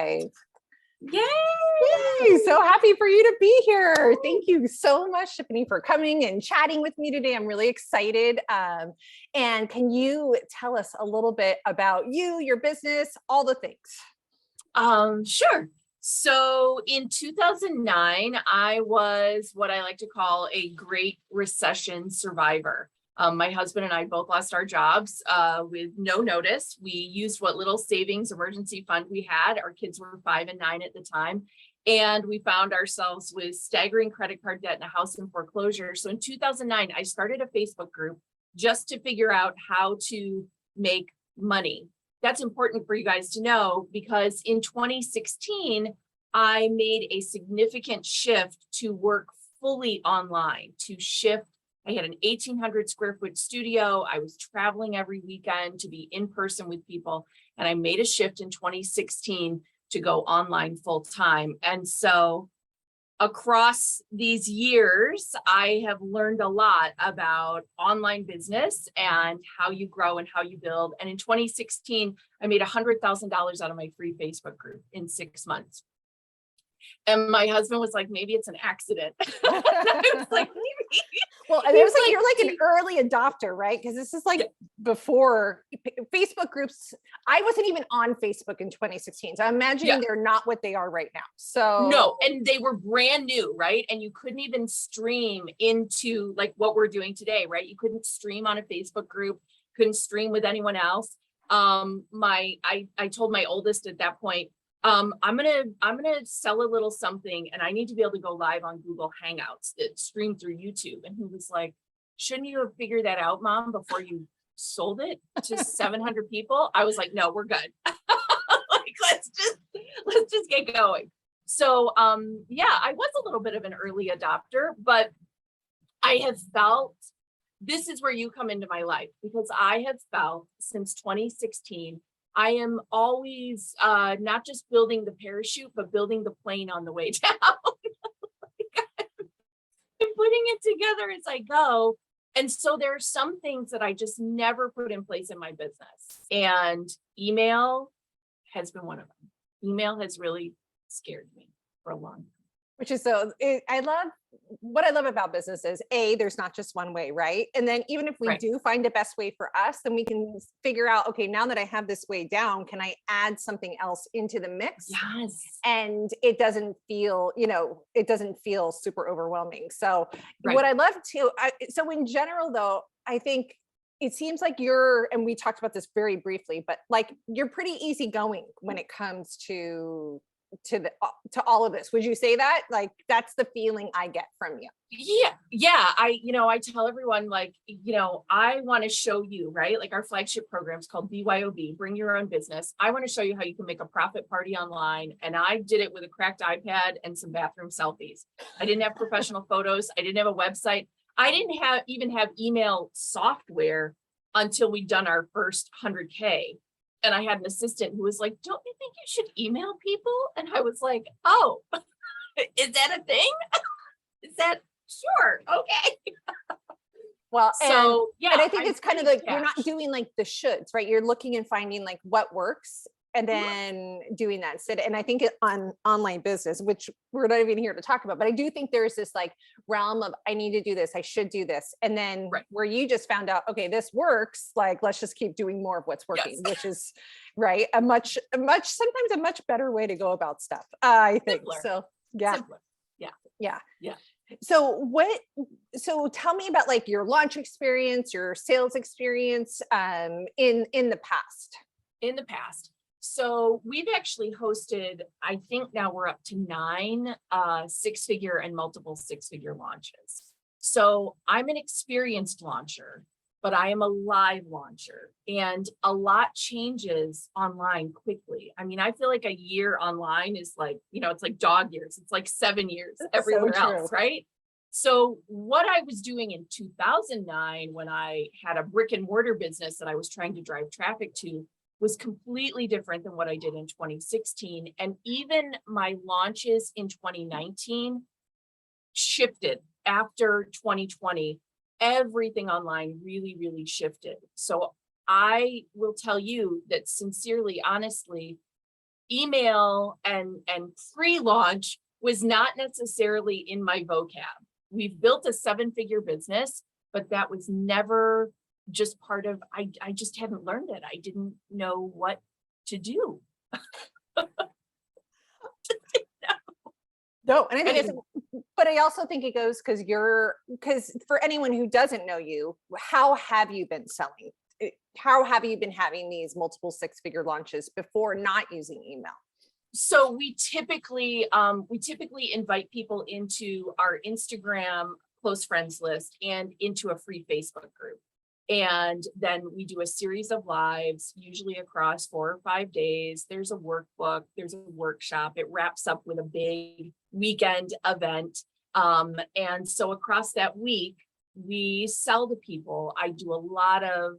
live. Yay! So happy for you to be here. Thank you so much, Tiffany, for coming and chatting with me today. I'm really excited. And can you tell us a little bit about you, your business, all the things? Sure. So in 2009, I was what I like to call a Great Recession survivor. My husband and I both lost our jobs with no notice. We used what little savings emergency fund we had. Our kids were 5 and 9 at the time. And we found ourselves with staggering credit card debt and a house in foreclosure. So in 2009, I started a Facebook group just to figure out how to make money. That's important for you guys to know, because in 2016, I made a significant shift to work fully online, to shift. I had an 1,800 square foot studio. I was traveling every weekend to be in person with people. And I made a shift in 2016 to go online full time. And so across these years, I have learned a lot about online business and how you grow and how you build. And in 2016, I made $100,000 out of my free Facebook group in 6 months. And my husband was like, maybe it's an accident. And I was like, maybe. Well, it was like, you're like an early adopter, right? Because this is like before Facebook groups. I wasn't even on Facebook in 2016. So I'm imagining they're not what they are right now. So no, and they were brand new, right? And you couldn't even stream into like what we're doing today, right? You couldn't stream on a Facebook group, couldn't stream with anyone else. I told my oldest at that point, I'm gonna sell a little something, and I need to be able to go live on Google Hangouts that stream through YouTube. And he was like, shouldn't you have figured that out, Mom, before you sold it to 700 people? I was like, no, we're good. Like, let's just get going. So I was a little bit of an early adopter, but I have felt this is where you come into my life, because I have felt since 2016 I am always not just building the parachute, but building the plane on the way down. I'm putting it together as I go. And so there are some things that I just never put in place in my business. And email has been one of them. Email has really scared me for a long time. Which is what I love about business is there's not just one way, right? And then even if we do find the best way for us, then we can figure out, okay, now that I have this way down, can I add something else into the mix? Yes. And it doesn't feel, super overwhelming. So what I love too, so in general though, I think it seems like and we talked about this very briefly, but like you're pretty easygoing when it comes to all of this. Would you say that? Like, that's the feeling I get from you. Yeah. I tell everyone, like, I want to show you, right? Like our flagship program is called BYOB, Bring Your Own Business. I want to show you how you can make a profit party online. And I did it with a cracked iPad and some bathroom selfies. I didn't have professional photos. I didn't have a website. I didn't even have email software until we'd done our first 100K. And I had an assistant who was like, don't you think you should email people? And I was like, oh, is that a thing? Is that sure? Okay. Well, so and I think it's kind of like, you're not doing like the shoulds, right? You're looking and finding like what works and then doing that. And I think on online business, which we're not even here to talk about, but I do think there's this like realm of, I need to do this, I should do this. And then where you just found out, okay, this works, like, let's just keep doing more of what's working, which is a much, sometimes a much better way to go about stuff. I think. Simpler. So yeah. Simpler. Yeah. So tell me about like your launch experience, your sales experience, in the past. In the past. So we've actually hosted, I think now we're up to 9 6-figure and multiple 6-figure launches. So I'm an experienced launcher, but I am a live launcher, and a lot changes online quickly. I mean, I feel like a year online is like, it's like dog years. It's like 7 years everywhere else, right? So what I was doing in 2009, when I had a brick and mortar business that I was trying to drive traffic to, was completely different than what I did in 2016. And even my launches in 2019 shifted after 2020. Everything online really, really shifted. So I will tell you that sincerely, honestly, email and pre-launch was not necessarily in my vocab. We've built a 7-figure business, but that was never just part of, I just hadn't learned it. I didn't know what to do. No, and I think but I also think it goes because for anyone who doesn't know you, how have you been selling? How have you been having these multiple 6-figure launches before not using email? So we typically invite people into our Instagram close friends list and into a free Facebook group. And then we do a series of lives, usually across 4 or 5 days. There's a workbook, there's a workshop. It wraps up with a big weekend event. And so across that week, we sell to people. I do a lot of,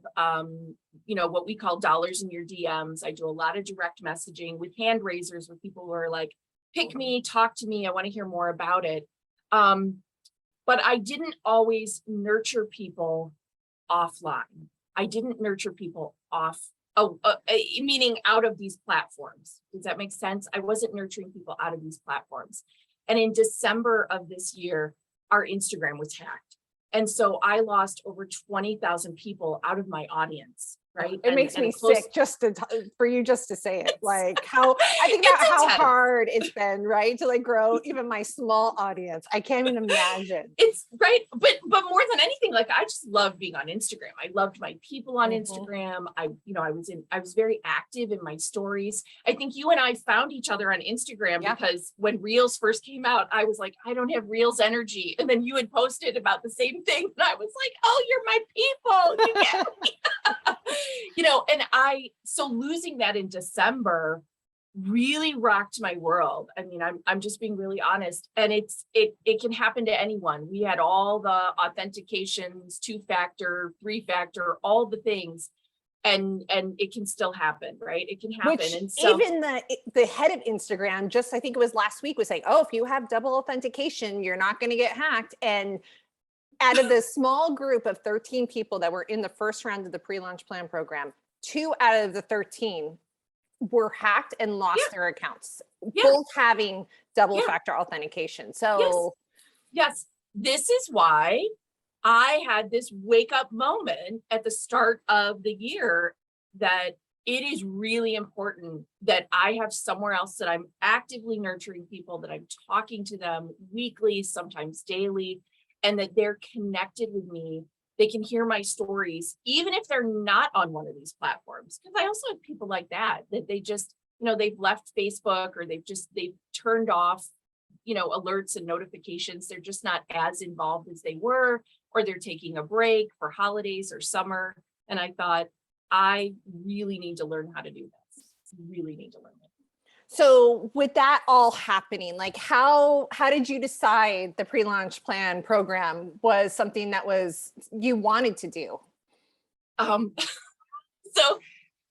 what we call dollars in your DMs. I do a lot of direct messaging with hand raisers with people who are like, pick me, talk to me. I want to hear more about it. But I didn't always nurture people offline. I didn't nurture people meaning out of these platforms. Does that make sense? I wasn't nurturing people out of these platforms. And in December of this year, our Instagram was hacked. And so I lost over 20,000 people out of my audience, right? It makes me sick just for you just to say it. Like I think about how hard it's been, right? To like grow even my small audience. I can't even imagine. It's right. But more than anything, like I just love being on Instagram. I loved my people on Instagram. I was very active in my stories. I think you and I found each other on Instagram because when Reels first came out, I was like, I don't have Reels energy. And then you had posted about the same thing. And I was like, oh, you're my people. You get me. So losing that in December really rocked my world. I mean, I'm just being really honest. And it can happen to anyone. We had all the authentications, 2-factor, 3-factor, all the things. And it can still happen, right? It can happen. Which and so even the head of Instagram, just I think it was last week, was saying, oh, if you have double authentication, you're not going to get hacked. And out of this small group of 13 people that were in the first round of the pre-launch plan program, 2 out of the 13 were hacked and lost their accounts, both having double factor authentication. So yes, this is why I had this wake up moment at the start of the year that it is really important that I have somewhere else that I'm actively nurturing people, that I'm talking to them weekly, sometimes daily, and that they're connected with me. They can hear my stories, even if they're not on one of these platforms. Because I also have people like that they just, they've left Facebook or they've turned off, alerts and notifications. They're just not as involved as they were, or they're taking a break for holidays or summer. And I thought, I really need to learn how to do this. Really need to learn it. So with that all happening, like how did you decide the pre-launch plan program was something that you wanted to do? So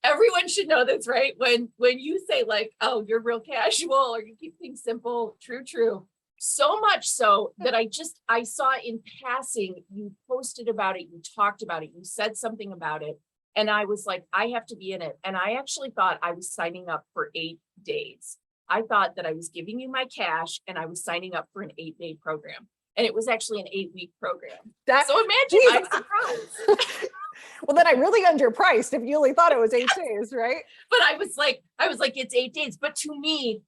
everyone should know this, right? When you say like, oh, you're real casual or you keep things simple, true. So much so that I saw in passing, you posted about it, you talked about it, you said something about it. And I was like, I have to be in it. And I actually thought I was signing up for 8 days. I thought that I was giving you my cash and I was signing up for an 8-day program. And it was actually an 8-week program. So imagine my surprise. Well, then I really underpriced if you only thought it was 8 days, right? But I was like, it's 8 days. But to me,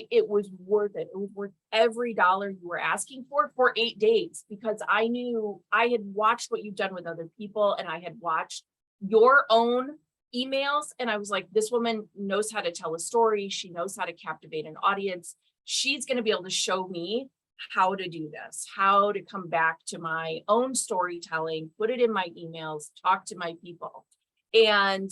it was worth it. It was worth every dollar you were asking for 8 days, because I knew I had watched what you've done with other people and I had watched your own emails. And I was like, this woman knows how to tell a story. She knows how to captivate an audience. She's going to be able to show me how to do this, how to come back to my own storytelling, put it in my emails, talk to my people. And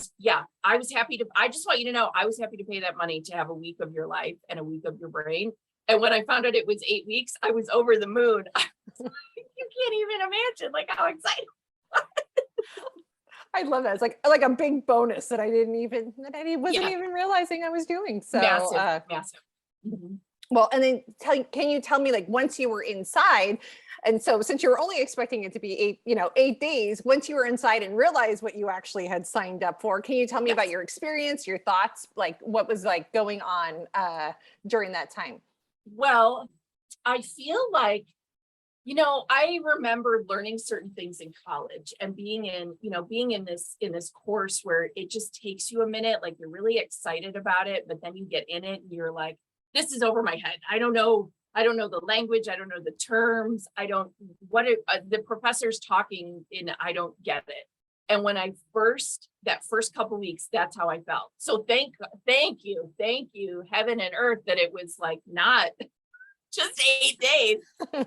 I just want you to know, I was happy to pay that money to have a week of your life and a week of your brain. And when I found out it was 8 weeks, I was over the moon. I was like, you can't even imagine like how excited. I love that. It's like a big bonus that I wasn't even realizing I was doing. So massive. Mm-hmm. Well, and then can you tell me, like, once you were inside, And so since you were only expecting it to be 8 days, once you were inside and realized what you actually had signed up for, can you tell me about your experience, your thoughts, like what was like going on during that time? Well, I feel like, I remember learning certain things in college and being in this course where it just takes you a minute, like you're really excited about it, but then you get in it and you're like, this is over my head. I don't know the language. I don't know the terms. I don't, the professor's talking in, I don't get it. And when that first couple weeks, that's how I felt. So thank you, heaven and earth, that it was like not just 8 days,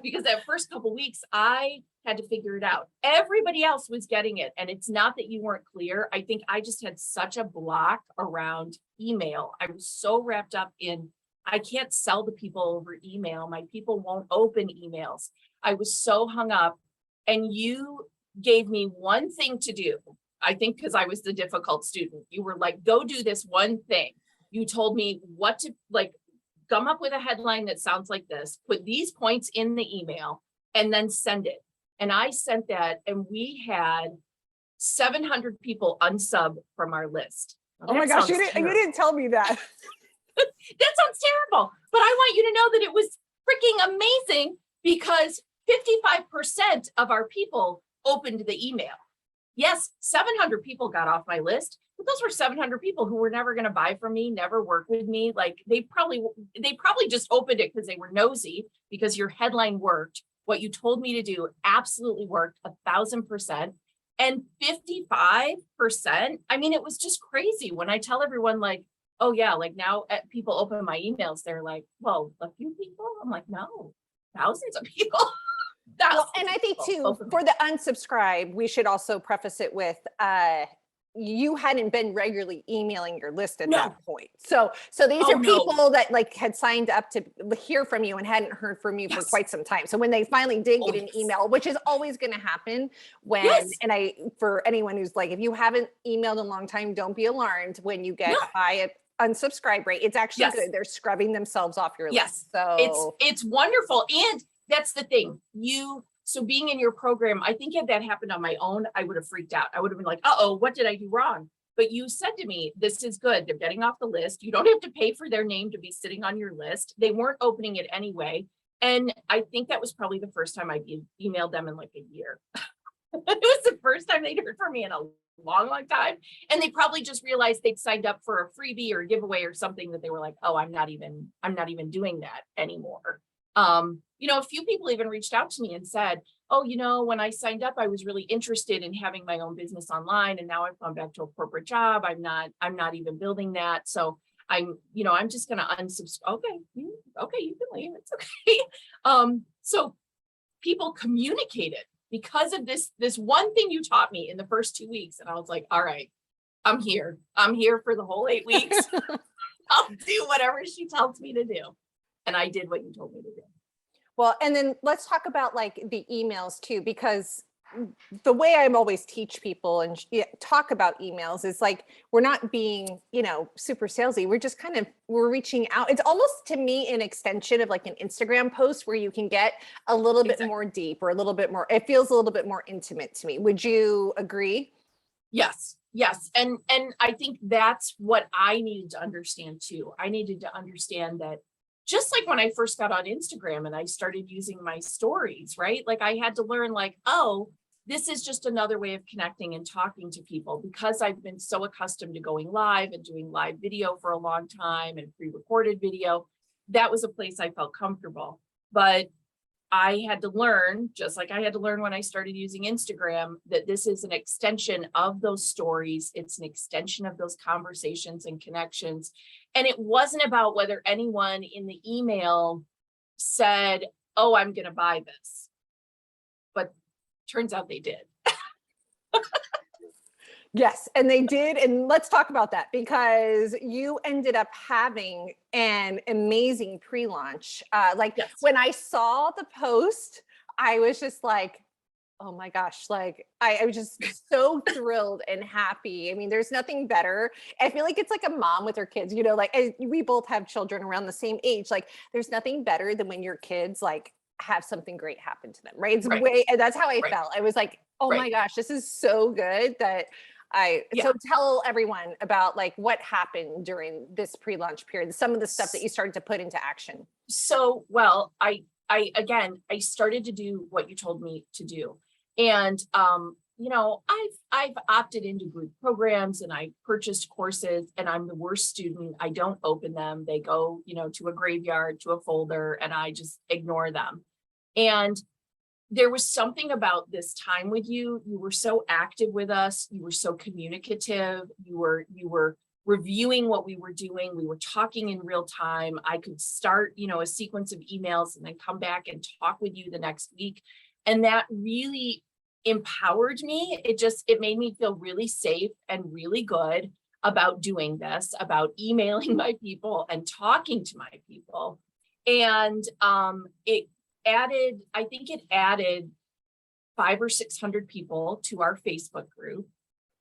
because that first couple weeks I had to figure it out. Everybody else was getting it. And it's not that you weren't clear. I think I just had such a block around email. I was so wrapped up in, I can't sell to people over email. My people won't open emails. I was so hung up, and you gave me one thing to do. I think because I was the difficult student. You were like, go do this one thing. You told me what to like, come up with a headline that sounds like this, put these points in the email, and then send it. And I sent that, and we had 700 people unsub from our list. Oh my gosh, you didn't tell me that. That sounds terrible, but I want you to know that it was freaking amazing, because 55% of our people opened the email. Yes, 700 people got off my list, but those were 700 people who were never going to buy from me, never work with me. Like they probably just opened it because they were nosy, because your headline worked. What you told me to do absolutely worked 1,000%. And 55%, I mean, it was just crazy when I tell everyone like, oh yeah, like now people open my emails, they're like, well, a few people. I'm like, no, thousands of people. Well, and I think too, for the unsubscribe, we should also preface it with you hadn't been regularly emailing your list at that point. So these are people that like had signed up to hear from you and hadn't heard from you for quite some time. So when they finally did get an email, which is always going to happen when, and for anyone who's like, if you haven't emailed in a long time, don't be alarmed when you get high unsubscribe rate. It's actually good. They're scrubbing themselves off your list. So it's wonderful. And that's the thing. So being in your program, I think if that happened on my own, I would have freaked out. I would have been like, uh-oh, what did I do wrong? But you said to me, this is good. They're getting off the list. You don't have to pay for their name to be sitting on your list. They weren't opening it anyway. And I think that was probably the first time I emailed them in like a year. It was the first time they'd heard from me in a long, long time. And they probably just realized they'd signed up for a freebie or a giveaway or something that they were like, oh, I'm not even doing that anymore. A few people even reached out to me and said, oh, when I signed up, I was really interested in having my own business online. And now I've gone back to a corporate job. I'm not even building that. So I'm just going to unsubscribe. Okay, you can leave. It's okay. So people communicated because of this one thing you taught me in the first 2 weeks. And I was like, all right, I'm here for the whole 8 weeks. I'll do whatever she tells me to do. And I did what you told me to do. Well, and then let's talk about like the emails too, because the way I always teach people and talk about emails is like, we're not being, super salesy. We're just we're reaching out. It's almost to me an extension of like an Instagram post where you can get a little bit more deep or a little bit more, it feels a little bit more intimate to me. Would you agree? Yes. And I think that's what I needed to understand too. I needed to understand that just like when I first got on Instagram and I started using my stories, right? Like I had to learn like, oh, this is just another way of connecting and talking to people, because I've been so accustomed to going live and doing live video for a long time and pre-recorded video. That was a place I felt comfortable. But I had to learn, just like I had to learn when I started using Instagram, that this is an extension of those stories. It's an extension of those conversations and connections. And it wasn't about whether anyone in the email said, oh, I'm going to buy this. But turns out they did. Yes, and they did. And let's talk about that, because you ended up having an amazing pre-launch. When I saw the post, I was just like, oh my gosh, like I was just so thrilled and happy. I mean, there's nothing better. I feel like it's like a mom with her kids, we both have children around the same age. Like there's nothing better than when your kids like have something great happen to them, right? It's Right. way, and that's how I Right. felt. I was like, oh my Right. gosh, this is so good that Yeah. so tell everyone about like what happened during this pre-launch period, some of the stuff that you started to put into action. So, well, again, I started to do what you told me to do. And, I've opted into group programs and I purchased courses and I'm the worst student. I don't open them. They go, to a graveyard, to a folder, and I just ignore them. And there was something about this time with you. You were so active with us. You were so communicative. You were reviewing what we were doing. We were talking in real time. I could start, a sequence of emails and then come back and talk with you the next week. And that really empowered me. It made me feel really safe and really good about doing this, about emailing my people and talking to my people. And I think it added 500 or 600 people to our Facebook group,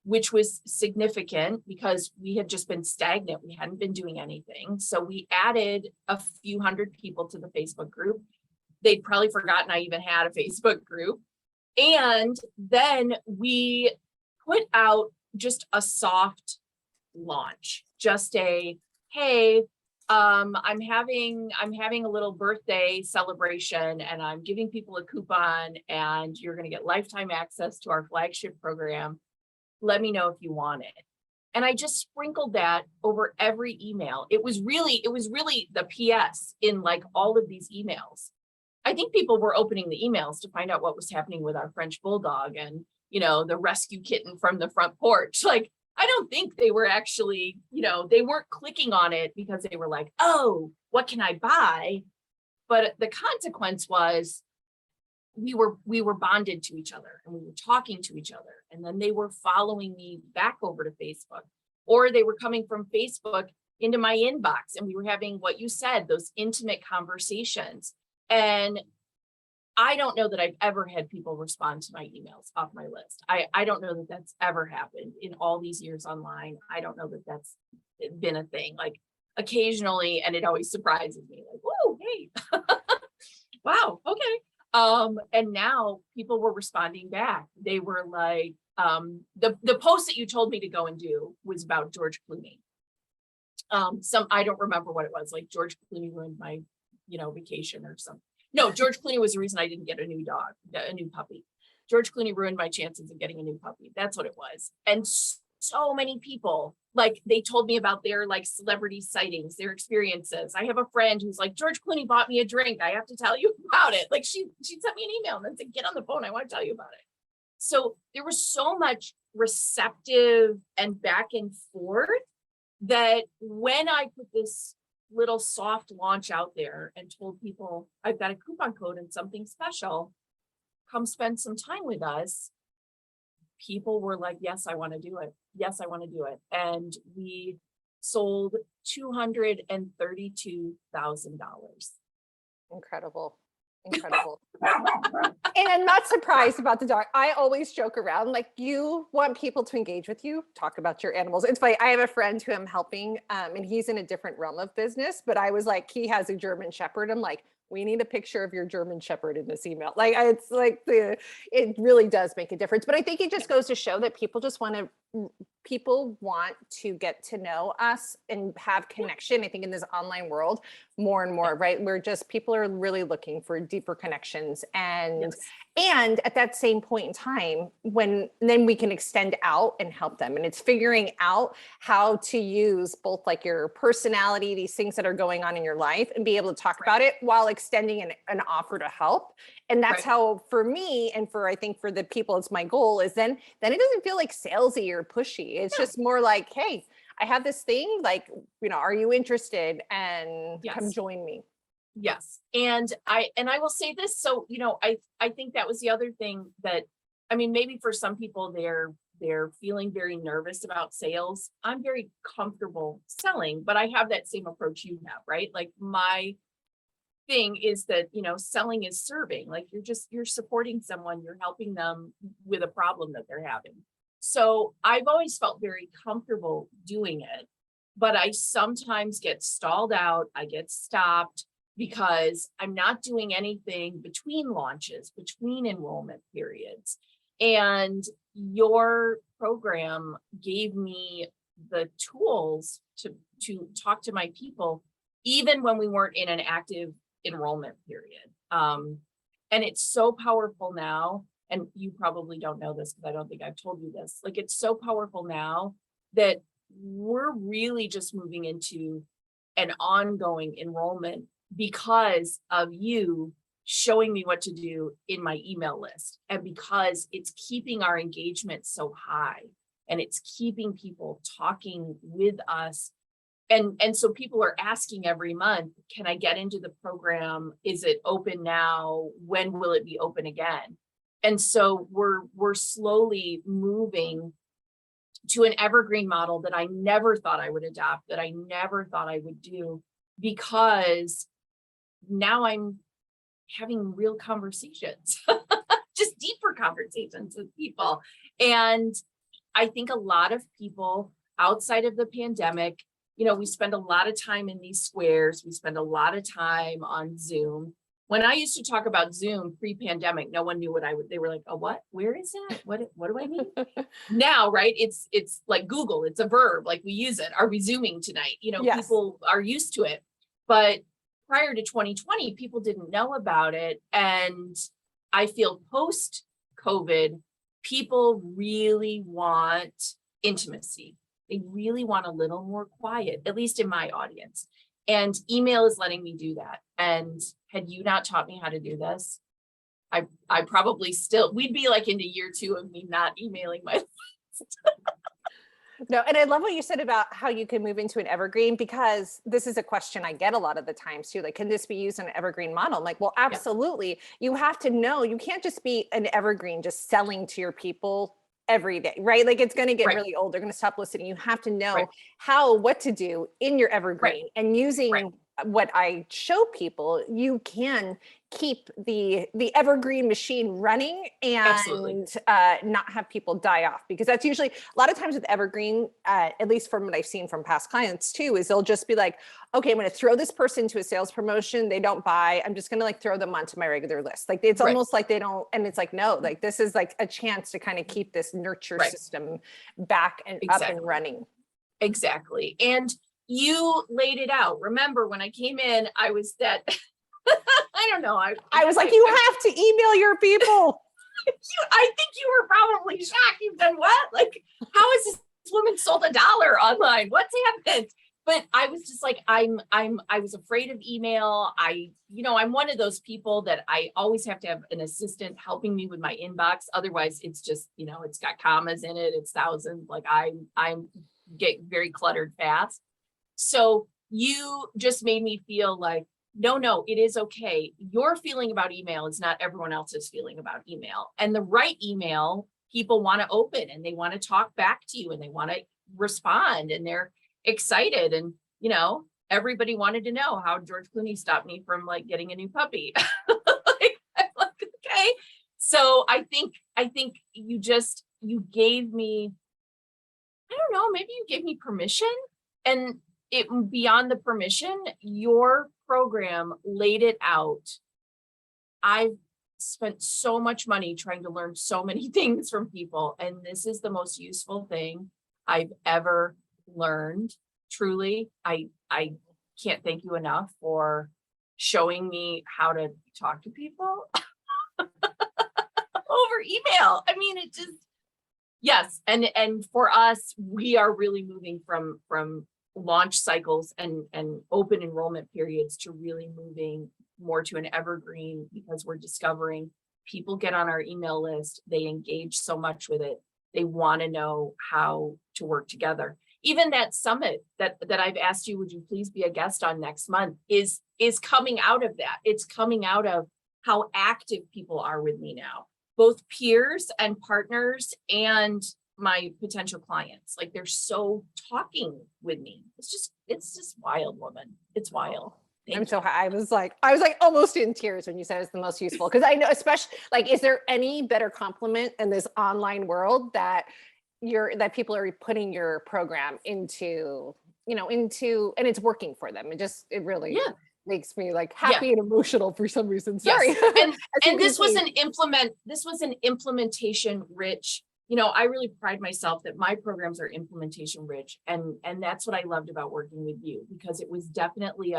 which was significant because we had just been stagnant. We hadn't been doing anything. So we added a few hundred people to the Facebook group. They'd probably forgotten I even had a Facebook group. And then we put out just a soft launch, just hey, I'm having a little birthday celebration and I'm giving people a coupon and you're going to get lifetime access to our flagship program. Let me know if you want it. And I just sprinkled that over every email. It was really the PS in like all of these emails. I think people were opening the emails to find out what was happening with our French bulldog and, the rescue kitten from the front porch. Like, I don't think they were actually, they weren't clicking on it because they were like, oh, what can I buy? But the consequence was we were bonded to each other and we were talking to each other. And then they were following me back over to Facebook, or they were coming from Facebook into my inbox and we were having what you said, those intimate conversations. And I don't know that I've ever had people respond to my emails off my list. I don't know that that's ever happened in all these years online. I don't know that that's been a thing. Like occasionally, and it always surprises me, like, whoa, hey, wow, okay. And now people were responding back. They were like, the post that you told me to go and do was about George Clooney. I don't remember what it was, like George Clooney ruined my, vacation or something. No, George Clooney was the reason I didn't get a new puppy. George Clooney ruined my chances of getting a new puppy. That's what it was. And so many people, like, they told me about their like celebrity sightings, their experiences. I have a friend who's like, George Clooney bought me a drink. I have to tell you about it. Like she sent me an email and then said, get on the phone. I want to tell you about it. So there was so much receptive and back and forth that when I put this little soft launch out there and told people I've got a coupon code and something special, come spend some time with us, people were like, yes, I want to do it. Yes, I want to do it. And we sold $232,000. Incredible. Incredible. And I'm not surprised about the dog. I always joke around, like, you want people to engage with you, talk about your animals. It's funny. I have a friend who I'm helping, and he's in a different realm of business, but I was like, he has a German Shepherd. I'm like, we need a picture of your German Shepherd in this email. Like, it's like it really does make a difference. But I think it just goes to show that people want to get to know us and have connection. I think in this online world, more and more, right? People are really looking for deeper connections. And at that same point in time, then we can extend out and help them. And it's figuring out how to use both like your personality, these things that are going on in your life, and be able to talk about it while extending an offer to help. And that's how, for me, and I think for the people, it's my goal is then it doesn't feel like salesy or pushy. It's just more like, hey, I have this thing, like, are you interested? And come join me. Yes. And I will say this. So, I think that was the other thing that, I mean, maybe for some people they're feeling very nervous about sales. I'm very comfortable selling, but I have that same approach you have, right? Like my thing is that, selling is serving. Like you're supporting someone, you're helping them with a problem that they're having. So I've always felt very comfortable doing it, but I sometimes get stalled out. I get stopped. because I'm not doing anything between launches, between enrollment periods. And your program gave me the tools to talk to my people, even when we weren't in an active enrollment period. And it's so powerful now. And you probably don't know this because I don't think I've told you this. Like, it's so powerful now that we're really just moving into an ongoing enrollment because of you showing me what to do in my email list. And because it's keeping our engagement so high and it's keeping people talking with us. And so people are asking every month, can I get into the program? Is it open now? When will it be open again? And so we're slowly moving to an evergreen model that I never thought I would adopt, that I never thought I would do, because now I'm having real conversations, just deeper conversations with people. And I think a lot of people outside of the pandemic, we spend a lot of time in these squares. We spend a lot of time on Zoom. When I used to talk about Zoom pre-pandemic, no one knew what they were like, oh, what, where is that? What do I mean? Now, right? It's like Google, it's a verb, like we use it. Are we Zooming tonight? Yes. People are used to it. But prior to 2020, people didn't know about it. And I feel post-COVID, people really want intimacy. They really want a little more quiet, at least in my audience. And email is letting me do that. And had you not taught me how to do this, I probably we'd be like into year 2 of me not emailing my list. No, and I love what you said about how you can move into an evergreen, because this is a question I get a lot of the times too. Like, can this be used in an evergreen model? I'm like, well, absolutely. Yeah. You have to know, you can't just be an evergreen just selling to your people every day, right? Like, it's going to get really old. They're going to stop listening. You have to know what to do in your evergreen, and using what I show people, you can keep the evergreen machine running and not have people die off, because that's usually a lot of times with evergreen, at least from what I've seen from past clients too, is they'll just be like, okay, I'm going to throw this person to a sales promotion. They don't buy. I'm just going to like throw them onto my regular list. Like, it's almost like they don't, and it's like, no, like this is like a chance to kind of keep this nurture system back and up and running. Exactly. And you laid it out. Remember, when I came in, I was that, I don't know. I was like, you have to email your people. I think you were probably shocked. You've done what? Like, how is this woman sold $1 online? What's happened? But I was just like, I was afraid of email. I'm one of those people that I always have to have an assistant helping me with my inbox. Otherwise, it's just, it's got commas in it. It's thousands. Like, I'm get very cluttered fast. So you just made me feel like, no, it is okay. Your feeling about email is not everyone else's feeling about email. And the right email, people want to open and they want to talk back to you and they want to respond and they're excited. And, everybody wanted to know how George Clooney stopped me from like getting a new puppy. I'm like, okay. So I think you gave me, I don't know, maybe you gave me permission, and it beyond the permission, your program laid it out. I've spent so much money trying to learn so many things from people, and this is the most useful thing I've ever learned. Truly, I can't thank you enough for showing me how to talk to people over email. I mean, it just, yes. And for us, we are really moving from launch cycles and open enrollment periods to really moving more to an evergreen, because we're discovering people get on our email list. They engage so much with it. They want to know how to work together. Even that summit that I've asked you, would you please be a guest on next month, is coming out of that. It's coming out of how active people are with me now, both peers and partners and my potential clients. Like, they're so talking with me. It's just wild, woman. It's wild. I was like almost in tears when you said it's the most useful, because I know, especially like, is there any better compliment in this online world that people are putting your program into, and it's working for them. It really, makes me like Yeah. happy and emotional for some reason. Yes. Sorry. And As you and can this was see. an implementation rich, you know, I really pride myself that my programs are implementation rich. And that's what I loved about working with you, because it was definitely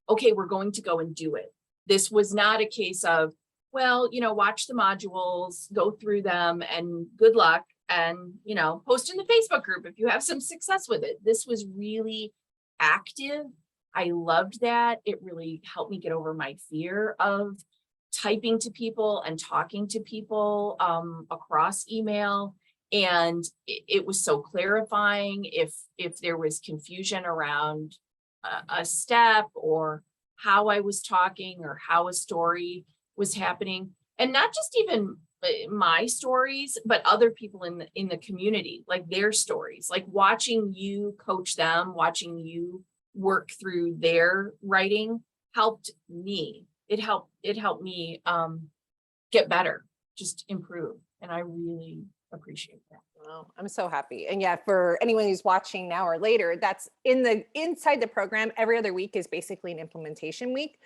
okay, we're going to go and do it. This was not a case of, well, you know, watch the modules, go through them and good luck, and, you know, post in the Facebook group if you have some success with it. This was really active. I loved that. It really helped me get over my fear of typing to people and talking to people across email. And it was so clarifying if there was confusion around a step or how I was talking or how a story was happening. And not just even my stories, but other people in the community, like their stories, like watching you coach them, watching you work through their writing helped me. It helped me get better, just improve. And I really appreciate that. Oh, I'm so happy. And yeah, for anyone who's watching now or later, that's inside the program. Every other week is basically an implementation week.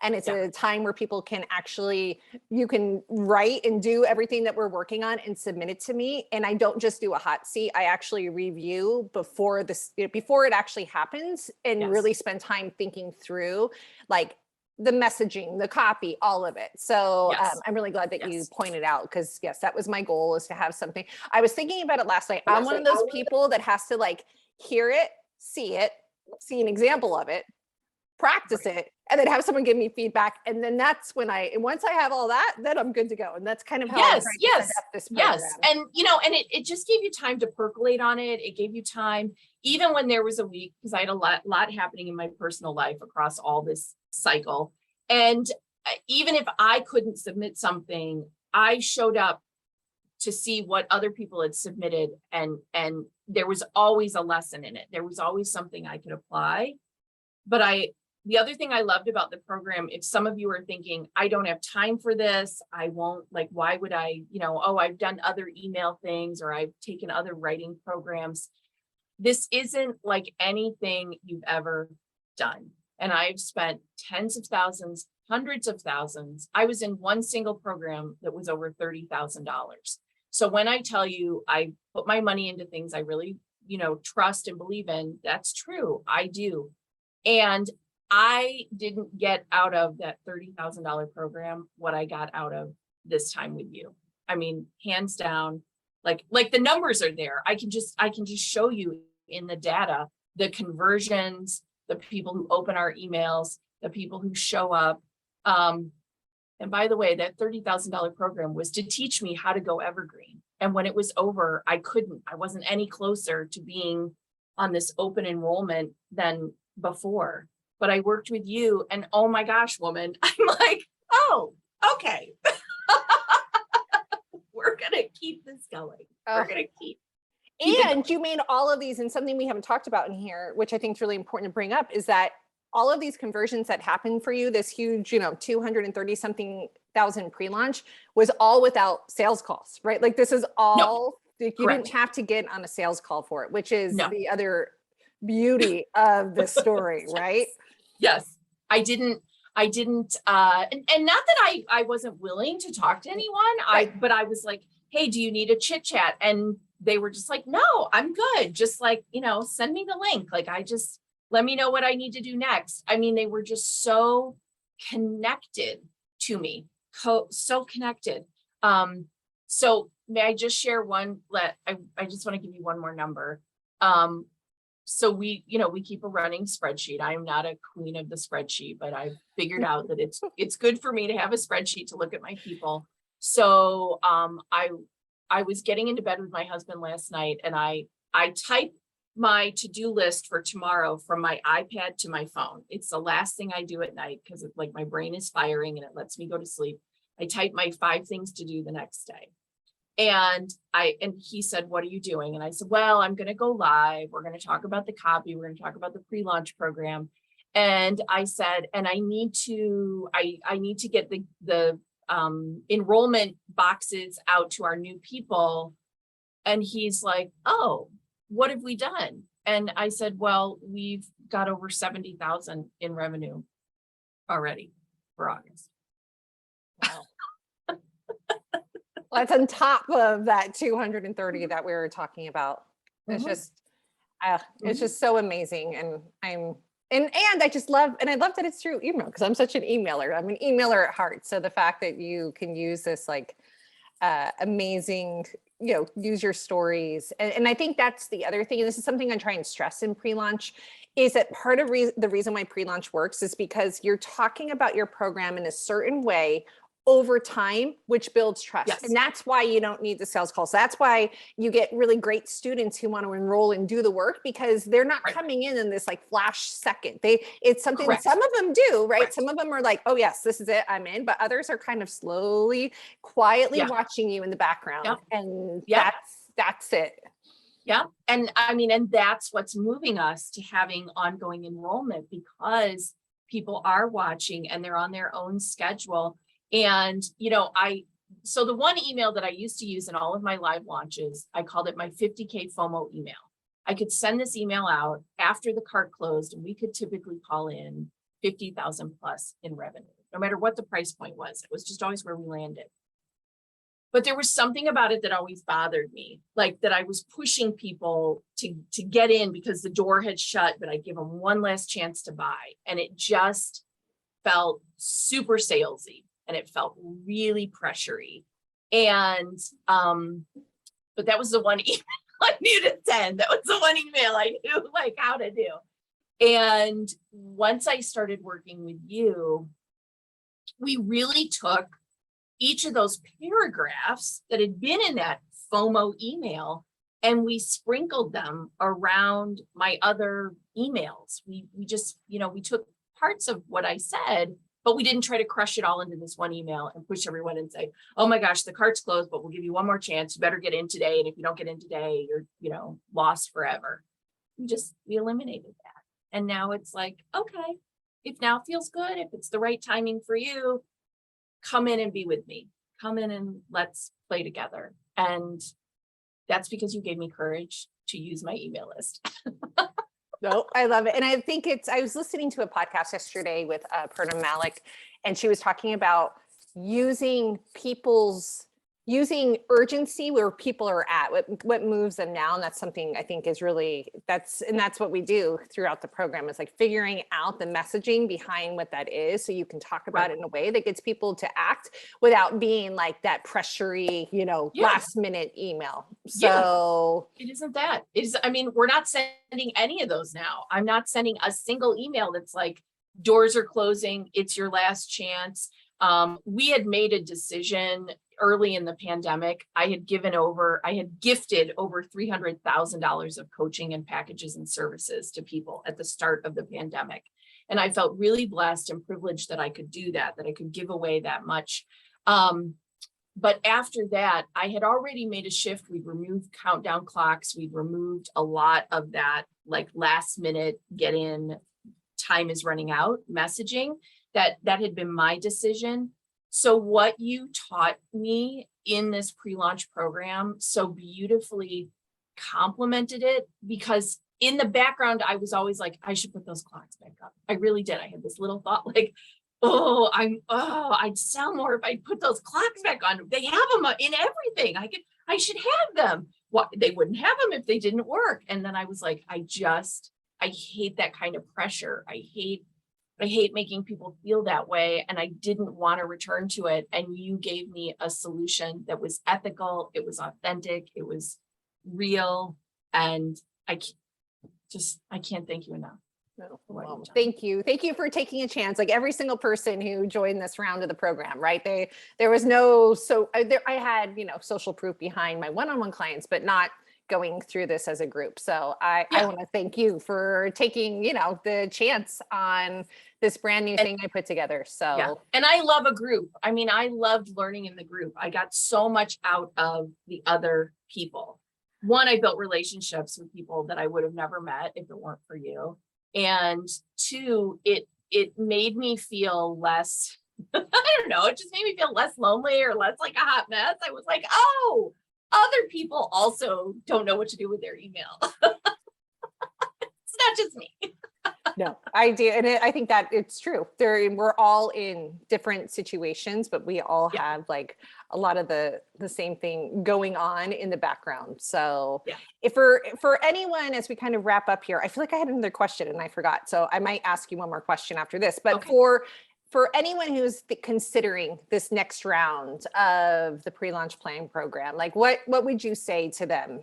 And it's Yeah. a time where people can actually, you can write and do everything that we're working on and submit it to me. And I don't just do a hot seat. I actually review before before it actually happens, and Yes. really spend time thinking through like the messaging, the copy, all of it. So Yes. I'm really glad that you Yes. pointed out, because yes, that was my goal, is to have something. I was thinking about it last night. I'm one of those people that has to like hear it, see an example of it, practice Right. it, and then have someone give me feedback. And then that's when and once I have all that, then I'm good to go. And that's kind of how I'm Yes, trying to set yes, up this program. yes. And you know, and it just gave you time to percolate on it. It gave you time, even when there was a week, because I had a lot happening in my personal life across all this cycle. And even if I couldn't submit something, I showed up to see what other people had submitted, and there was always a lesson in it. There was always something I could apply. But the other thing I loved about the program, if some of you are thinking, I don't have time for this, I won't, like, why would I, you know, oh, I've done other email things or I've taken other writing programs. This isn't like anything you've ever done. And I've spent tens of thousands, hundreds of thousands. I was in one single program that was over $30,000. So when I tell you I put my money into things I really, you know, trust and believe in, that's true. I do. And I didn't get out of that $30,000 program what I got out of this time with you. I mean, hands down, like the numbers are there. I can just show you in the data, the conversions, the people who open our emails, the people who show up. And by the way, that $30,000 program was to teach me how to go evergreen. And when it was over, I wasn't any closer to being on this open enrollment than before. But I worked with you, and oh my gosh, woman, I'm like, oh, okay. We're gonna keep this going. We're gonna keep And you made all of these, and something we haven't talked about in here, which I think is really important to bring up, is that all of these conversions that happened for you, this huge, 230 something thousand pre-launch, was all without sales calls, right? Like this is all, like, you didn't have to get on a sales call for it, which is the other beauty of the story, right? Yes, I didn't, and not that I wasn't willing to talk to anyone, but I was like, hey, do you need a chit chat? And they were just like, no, I'm good. Just like, send me the link. Like, let me know what I need to do next. I mean, they were just so connected to me, so connected. So may I just share I just want to give you one more number. So we keep a running spreadsheet. I am not a queen of the spreadsheet, but I've figured out that it's good for me to have a spreadsheet to look at my people. So I was getting into bed with my husband last night, and I typed my to-do list for tomorrow from my iPad to my phone. It's the last thing I do at night because it's like my brain is firing and it lets me go to sleep. I type my 5 things to do the next day. And he said, what are you doing? And I said, well, I'm going to go live. We're going to talk about the copy. We're going to talk about the pre-launch program. And I said, and I need to get the enrollment boxes out to our new people. And he's like, oh, what have we done? And I said, well, we've got over 70,000 in revenue. already for August. Wow. Well, that's on top of that 230 that we were talking about. It's just, it's just so amazing. And and I just love, and I love that it's through email because I'm such an emailer. I'm an emailer at heart. So the fact that you can use this like amazing, use your stories. And I think that's the other thing. And this is something I try and stress in pre-launch is that part of the reason why pre-launch works is because you're talking about your program in a certain way over time, which builds trust. Yes. And that's why you don't need the sales calls. That's why you get really great students who want to enroll and do the work because they're not coming in this like flash second. It's something that some of them do, right? Some of them are like, oh yes, this is it, I'm in. But others are kind of slowly, quietly watching you in the background. And that's it. Yeah. And I mean, and that's what's moving us to having ongoing enrollment because people are watching and they're on their own schedule. And, so the one email that I used to use in all of my live launches, I called it my 50K FOMO email. I could send this email out after the cart closed and we could typically call in 50,000 plus in revenue, no matter what the price point was. It was just always where we landed. But there was something about it that always bothered me, like that I was pushing people to get in because the door had shut, but I'd give them one last chance to buy. And it just felt super salesy. And it felt really pressury. And, but that was the one email I knew to send. That was the one email I knew like how to do. And once I started working with you, we really took each of those paragraphs that had been in that FOMO email and we sprinkled them around my other emails. We just, we took parts of what I said, but we didn't try to crush it all into this one email and push everyone and say, oh my gosh, the cart's closed, but we'll give you one more chance. You better get in today. And if you don't get in today, you're, lost forever. We eliminated that. And now it's like, okay, if now feels good, if it's the right timing for you, come in and be with me. Come in and let's play together. And that's because you gave me courage to use my email list. No, I love it. And I think I was listening to a podcast yesterday with Purnam Malik, and she was talking about using urgency where people are at, what moves them now. And that's something I think is really, that's what we do throughout the program is like figuring out the messaging behind what that is. So you can talk about it in a way that gets people to act without being like that pressury, last minute email. So it isn't that. We're not sending any of those now. I'm not sending a single email that's like, doors are closing, it's your last chance. We had made a decision early in the pandemic. I had gifted over $300,000 of coaching and packages and services to people at the start of the pandemic. And I felt really blessed and privileged that I could do that I could give away that much. But after that, I had already made a shift. We'd removed countdown clocks. We'd removed a lot of that like last minute get in, time is running out messaging. That had been my decision. So what you taught me in this pre-launch program so beautifully complemented it, because in the background, I was always like, I should put those clocks back up. I really did. I had this little thought like, I'd sell more if I put those clocks back on. They have them in everything. I should have them. They wouldn't have them if they didn't work. And then I was like, I hate that kind of pressure. I hate making people feel that way. And I didn't want to return to it. And you gave me a solution that was ethical. It was authentic. It was real. And I can't thank you enough. No, well, thank you. Thank you for taking a chance. Like every single person who joined this round of the program, right? There was no, I had, social proof behind my one-on-one clients, but not going through this as a group. So I want to thank you for taking, the chance on this brand new thing I put together. So, and I love a group. I loved learning in the group. I got so much out of the other people. One, I built relationships with people that I would have never met if it weren't for you. And two, it made me feel less, I don't know, it just made me feel less lonely or less like a hot mess. I was like, oh, other people also don't know what to do with their email. It's not just me. No, I do. And I think that it's true. We're all in different situations, but we all Yeah. have like a lot of the same thing going on in the background. So Yeah. if for anyone, as we kind of wrap up here, I feel like I had another question and I forgot. So I might ask you one more question after this, but Okay. for anyone who's considering this next round of the pre-launch planning program, like what would you say to them?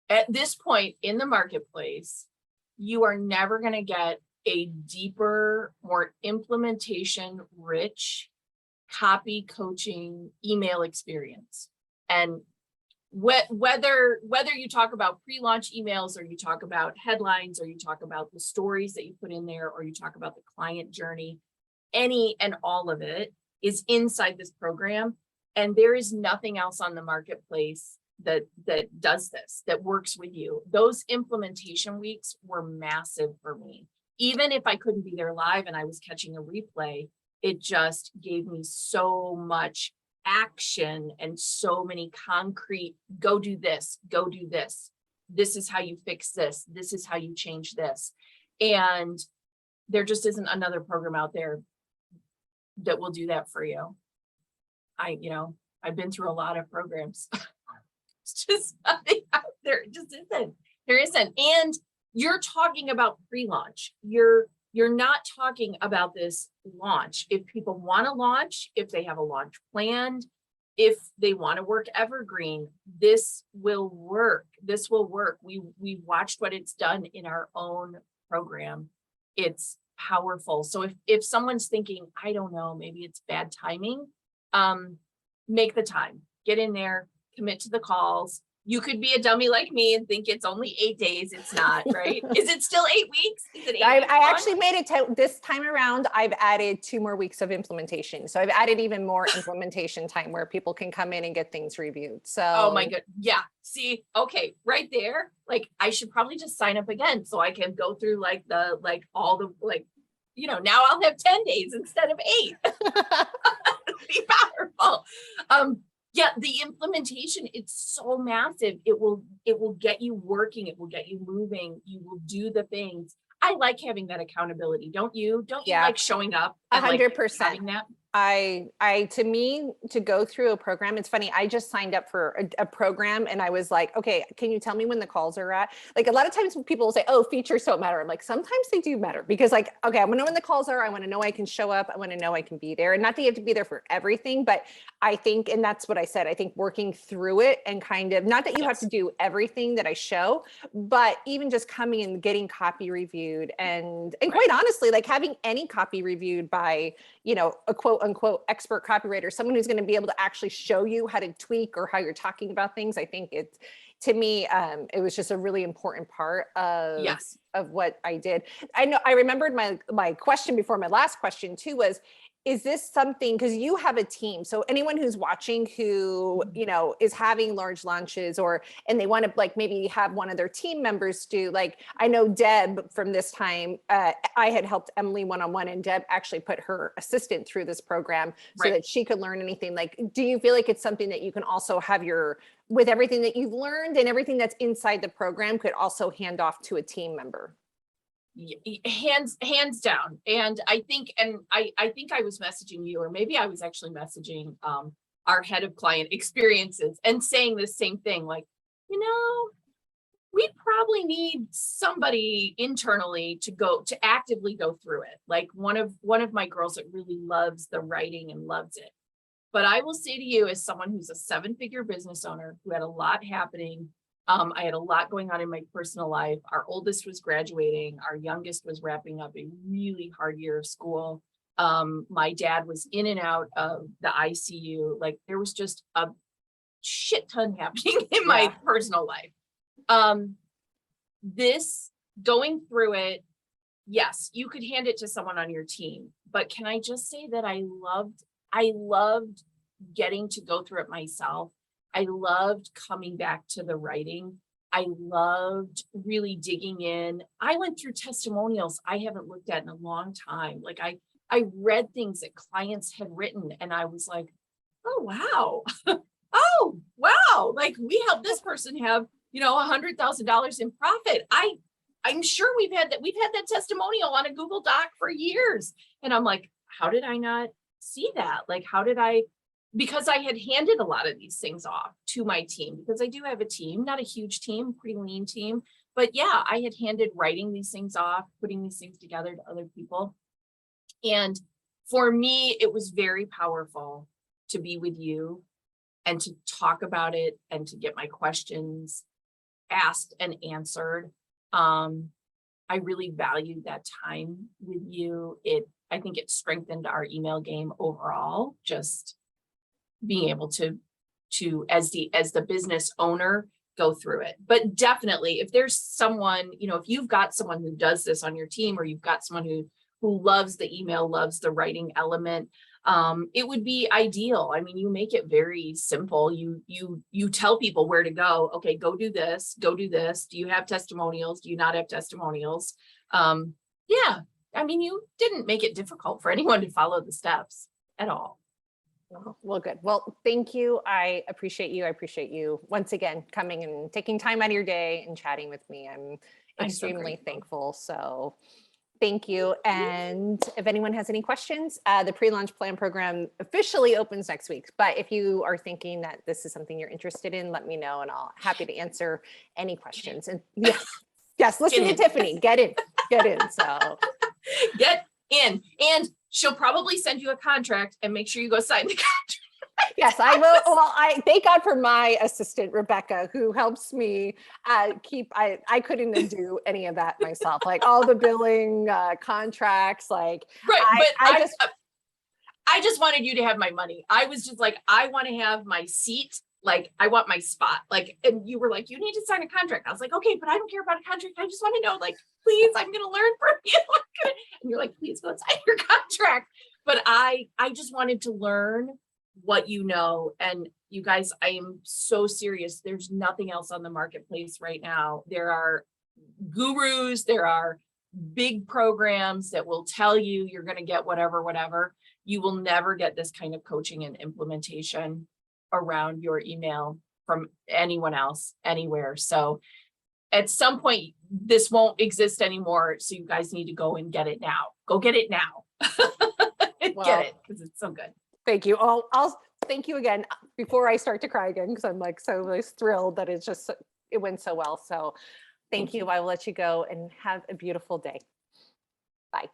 At this point in the marketplace, you are never going to get a deeper, more implementation rich copy coaching email experience. And whether you talk about pre-launch emails, or you talk about headlines, or you talk about the stories that you put in there, or you talk about the client journey, any and all of it is inside this program. And there is nothing else on the marketplace that does this, that works with you. Those implementation weeks were massive for me. Even if I couldn't be there live and I was catching a replay, it just gave me so much action and so many concrete, go do this, go do this. This is how you fix this. This is how you change this. And there just isn't another program out there that will do that for you. I've been through a lot of programs. It's just nothing out there. It just isn't. There isn't. And you're talking about pre-launch. You're not talking about this launch. If people want to launch, if they have a launch planned, if they want to work Evergreen, this will work. This will work. We watched what it's done in our own program. It's powerful. So if someone's thinking, I don't know, maybe it's bad timing, make the time, get in there, commit to the calls. You could be a dummy like me and think it's only 8 days. It's not, right? Is it still 8 weeks? Is it 8 I weeks actually made it this time around. I've added 2 more weeks of implementation. So I've added even more implementation time where people can come in and get things reviewed. So, oh my God. Yeah. See, okay. Right there. Like I should probably just sign up again so I can go through all the now I'll have 10 days instead of 8. Be powerful. Yeah, the implementation, it's so massive. It will get you working. It will get you moving. You will do the things. I like having that accountability. Don't you? Don't you like showing up and 100%. having that? To me, to go through a program, it's funny. I just signed up for a program and I was like, okay, can you tell me when the calls are at? Like a lot of times when people will say, oh, features don't matter. I'm like, sometimes they do matter because okay, I want to know when the calls are. I want to know I can show up. I want to know I can be there. And not that you have to be there for everything, but I think, and that's what I said, I think working through it and kind of, not that you have to do everything that I show, but even just coming and getting copy reviewed and quite honestly, like having any copy reviewed by, a quote unquote expert copywriter, someone who's going to be able to actually show you how to tweak or how you're talking about things. I think to me, it was just a really important part of what I did. I remembered my question before my last question too was, is this something, because you have a team, so anyone who's watching who is having large launches and they want to maybe have one of their team members do, I know Deb from this time, I had helped Emily one-on-one, and Deb actually put her assistant through this program so that she could learn anything. Do you feel like it's something that you can also have with everything that you've learned and everything that's inside the program could also hand off to a team member? Hands down. And I think I was messaging you, or maybe I was actually messaging our head of client experiences and saying the same thing, we probably need somebody internally to actively go through it. Like one of my girls that really loves the writing and loves it. But I will say to you, as someone who's a 7-figure business owner who had a lot happening, I had a lot going on in my personal life. Our oldest was graduating. Our youngest was wrapping up a really hard year of school. My dad was in and out of the ICU. There was just a shit ton happening in my personal life. This going through it, yes, you could hand it to someone on your team, but can I just say that I loved getting to go through it myself. I loved coming back to the writing. I loved really digging in. I went through testimonials I haven't looked at in a long time. I read things that clients had written and I was like, oh, wow. Oh, wow. We helped this person have $100,000 in profit. I'm sure we've had that testimonial on a Google Doc for years. And I'm like, how did I not see that? Like, because I had handed a lot of these things off to my team, because I do have a team, not a huge team, pretty lean team. But yeah, I had handed writing these things off, putting these things together to other people. And for me, it was very powerful to be with you and to talk about it and to get my questions asked and answered. I really valued that time with you. I think it strengthened our email game overall, just being able to as the business owner go through it. But definitely, if there's someone, if you've got someone who does this on your team, or you've got someone who loves the email, loves the writing element, it would be ideal. I mean, you make it very simple. You tell people where to go. Okay, go do this, go do this. Do you have testimonials? Do you not have testimonials? Yeah, I mean, you didn't make it difficult for anyone to follow the steps at all. Well, good. Well, thank you. I appreciate you. I appreciate you once again coming and taking time out of your day and chatting with me. I'm extremely thankful. So thank you. And if anyone has any questions, the pre-launch plan program officially opens next week. But if you are thinking that this is something you're interested in, let me know and I'll happy to answer any questions. And yes, listen to Tiffany, get in. So get in. And she'll probably send you a contract and make sure you go sign the contract. Yes, I will. Well, I thank God for my assistant, Rebecca, who helps me I couldn't do any of that myself, like all the billing, contracts, like. Right, I just wanted you to have my money. I was just like, I want to have my seat. Like, I want my spot. Like, and you were like, you need to sign a contract. I was like, okay, but I don't care about a contract. I just want to know, like, please, I'm going to learn from you. And you're like, please go sign your contract. But I just wanted to learn what you know. And you guys, I am so serious. There's nothing else on the marketplace right now. There are gurus, there are big programs that will tell you you're going to get whatever. You will never get this kind of coaching and implementation around your email from anyone else anywhere. So at some point this won't exist anymore. So you guys need to go and get it now. Go get it now. Get it, because it's so good. Thank you. I'll thank you again before I start to cry again, because I'm like so thrilled that it went so well. So thank you. I will let you go and have a beautiful day. Bye.